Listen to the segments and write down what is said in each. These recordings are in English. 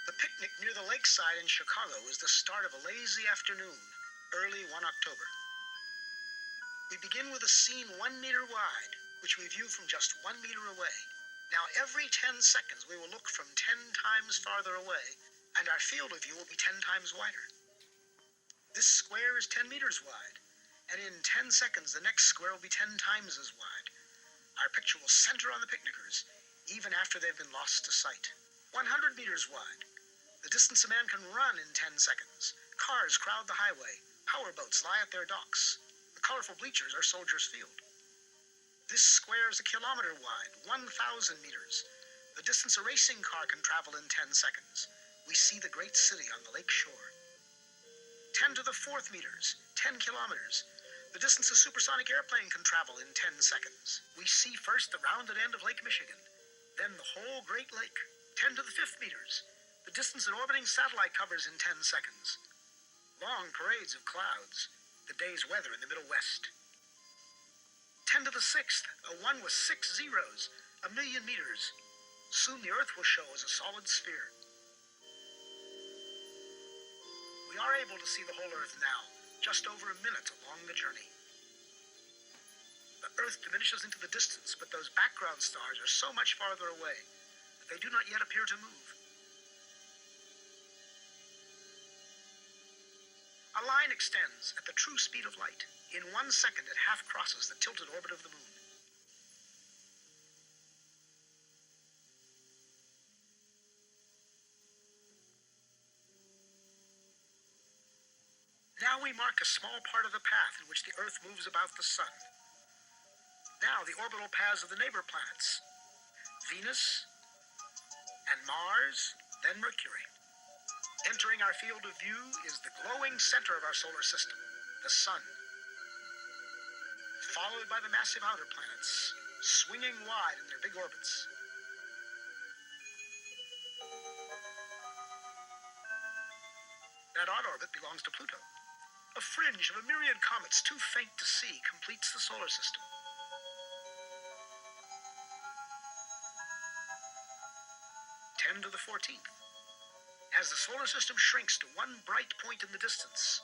The picnic near the lakeside in Chicago is the start of a lazy afternoon, early one October. We begin with a scene 1 meter wide, which we view from just 1 meter away. Now every 10 seconds we will look from 10 times farther away, and our field of view will be 10 times wider. This square is 10 meters wide, and in 10 seconds the next square will be 10 times as wide. Our picture will center on the picnickers, even after they've been lost to sight. 100 meters wide. The distance a man can run in 10 seconds. Cars crowd the highway. Powerboats lie at their docks. The colorful bleachers are Soldiers Field. This square is a kilometer wide, 1,000 meters. The distance a racing car can travel in 10 seconds. We see the great city on the lake shore. 10 to the 4th meters, 10 kilometers. The distance a supersonic airplane can travel in 10 seconds. We see first the rounded end of Lake Michigan, then the whole Great Lake. 10 to the 5th meters. The distance an orbiting satellite covers in 10 seconds. Long parades of clouds, the day's weather in the Middle West. 10 to the 6th, a 1 with 6 zeros, 1,000,000 meters. Soon the Earth will show as a solid sphere. We are able to see the whole Earth now, just over a minute along the journey. The Earth diminishes into the distance, but those background stars are so much farther away that they do not yet appear to move. A line extends at the true speed of light. In 1 second, it half crosses the tilted orbit of the moon. Now we mark a small part of the path in which the Earth moves about the sun. Now the orbital paths of the neighbor planets, Venus and Mars, then Mercury. Entering our field of view is the glowing center of our solar system, the sun, followed by the massive outer planets, swinging wide in their big orbits. That odd orbit belongs to Pluto. A fringe of a myriad comets too faint to see completes the solar system. Ten to the 14th. As the solar system shrinks to one bright point in the distance,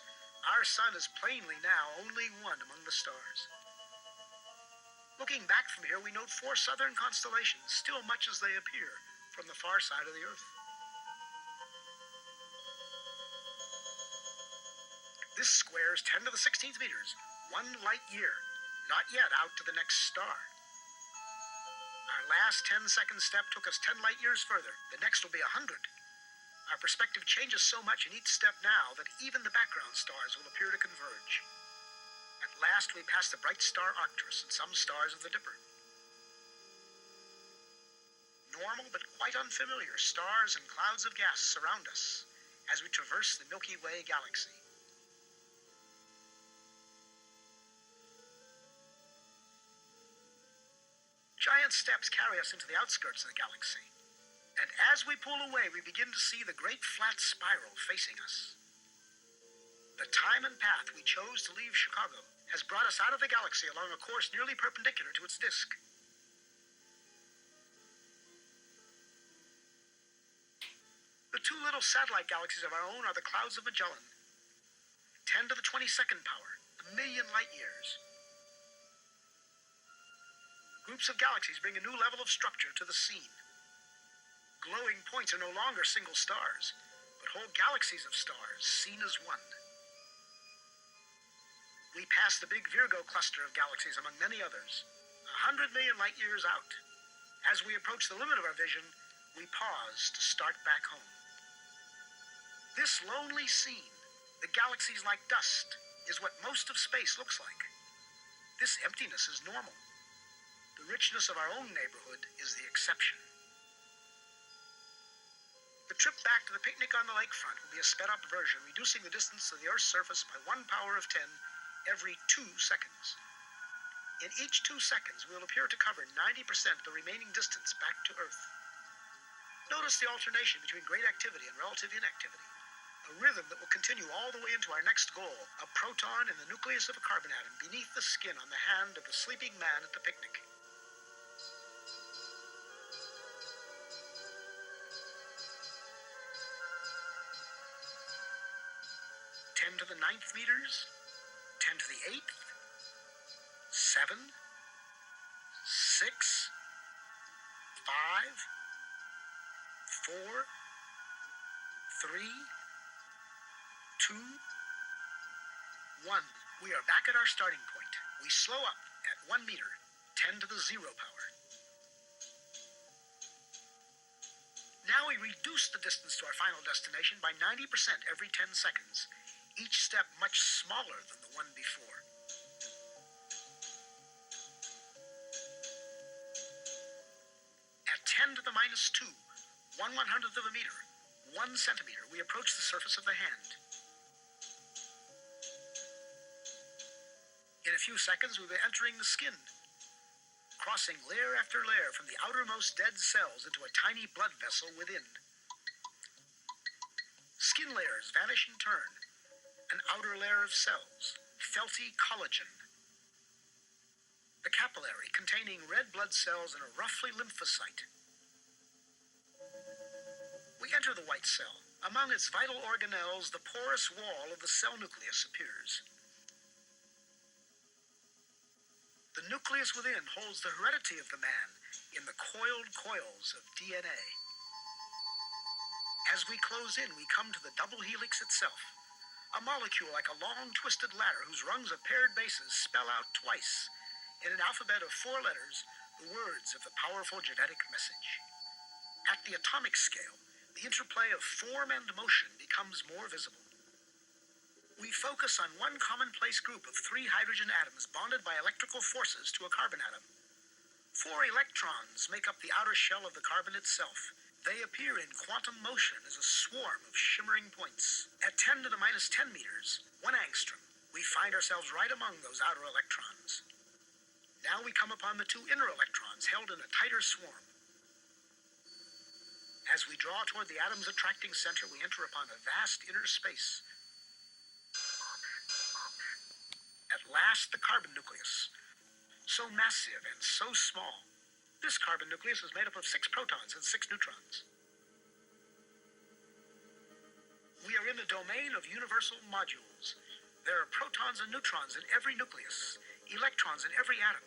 our sun is plainly now only one among the stars. Looking back from here, we note 4 southern constellations, still much as they appear from the far side of the Earth. This square is 10 to the 16th meters, 1 light year, not yet out to the next star. Our last 10-second step took us 10 light years further. The next will be 100. Our perspective changes so much in each step now that even the background stars will appear to converge. At last we pass the bright star Arcturus and some stars of the Dipper. Normal but quite unfamiliar stars and clouds of gas surround us as we traverse the Milky Way galaxy. Giant steps carry us into the outskirts of the galaxy. And as we pull away, we begin to see the great flat spiral facing us. The time and path we chose to leave Chicago has brought us out of the galaxy along a course nearly perpendicular to its disk. The 2 little satellite galaxies of our own are the clouds of Magellan. 10 to the 22nd power, 1,000,000 light years. Groups of galaxies bring a new level of structure to the scene. Glowing points are no longer single stars, but whole galaxies of stars seen as one. We pass the big Virgo cluster of galaxies among many others, 100 million light years out. As we approach the limit of our vision, we pause to start back home. This lonely scene, the galaxies like dust, is what most of space looks like. This emptiness is normal. The richness of our own neighborhood is the exception. The trip back to the picnic on the lakefront will be a sped-up version, reducing the distance to the Earth's surface by 1 power of 10 every 2 seconds. In each 2 seconds, we will appear to cover 90% of the remaining distance back to Earth. Notice the alternation between great activity and relative inactivity, a rhythm that will continue all the way into our next goal, a proton in the nucleus of a carbon atom beneath the skin on the hand of the sleeping man at the picnic. 10 to the ninth meters, 10 to the eighth, 7, 6, 5, 4, 3, 2, 1. We are back at our starting point. We slow up at 1 meter, 10 to the 0 power. Now we reduce the distance to our final destination by 90% every 10 seconds, each step much smaller than the one before. At 10 to the minus 2, 1/100th of a meter, 1 centimeter, we approach the surface of the hand. In a few seconds, we'll be entering the skin, crossing layer after layer from the outermost dead cells into a tiny blood vessel within. Skin layers vanish in turn. An outer layer of cells, felty collagen. The capillary containing red blood cells and a roughly lymphocyte. We enter the white cell. Among its vital organelles, the porous wall of the cell nucleus appears. The nucleus within holds the heredity of the man in the coiled coils of DNA. As we close in, we come to the double helix itself, a molecule like a long twisted ladder whose rungs of paired bases spell out twice, in an alphabet of 4 letters, the words of the powerful genetic message. At the atomic scale, the interplay of form and motion becomes more visible. We focus on one commonplace group of 3 hydrogen atoms bonded by electrical forces to a carbon atom. 4 electrons make up the outer shell of the carbon itself. They appear in quantum motion as a swarm of shimmering points. At 10 to the minus 10 meters, 1 angstrom, we find ourselves right among those outer electrons. Now we come upon the 2 inner electrons held in a tighter swarm. As we draw toward the atom's attracting center, we enter upon a vast inner space. At last, the carbon nucleus. So massive and so small. This carbon nucleus is made up of 6 protons and 6 neutrons. We are in the domain of universal modules. There are protons and neutrons in every nucleus, electrons in every atom,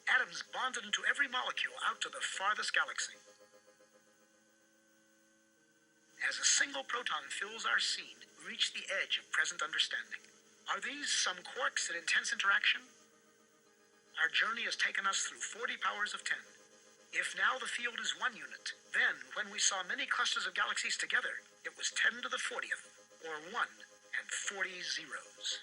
atoms bonded into every molecule out to the farthest galaxy. As a single proton fills our scene, we reach the edge of present understanding. Are these some quarks at intense interaction? Our journey has taken us through 40 powers of 10. If now the field is 1 unit, then when we saw many clusters of galaxies together, it was 10 to the 40th, or 1 and 40 zeros.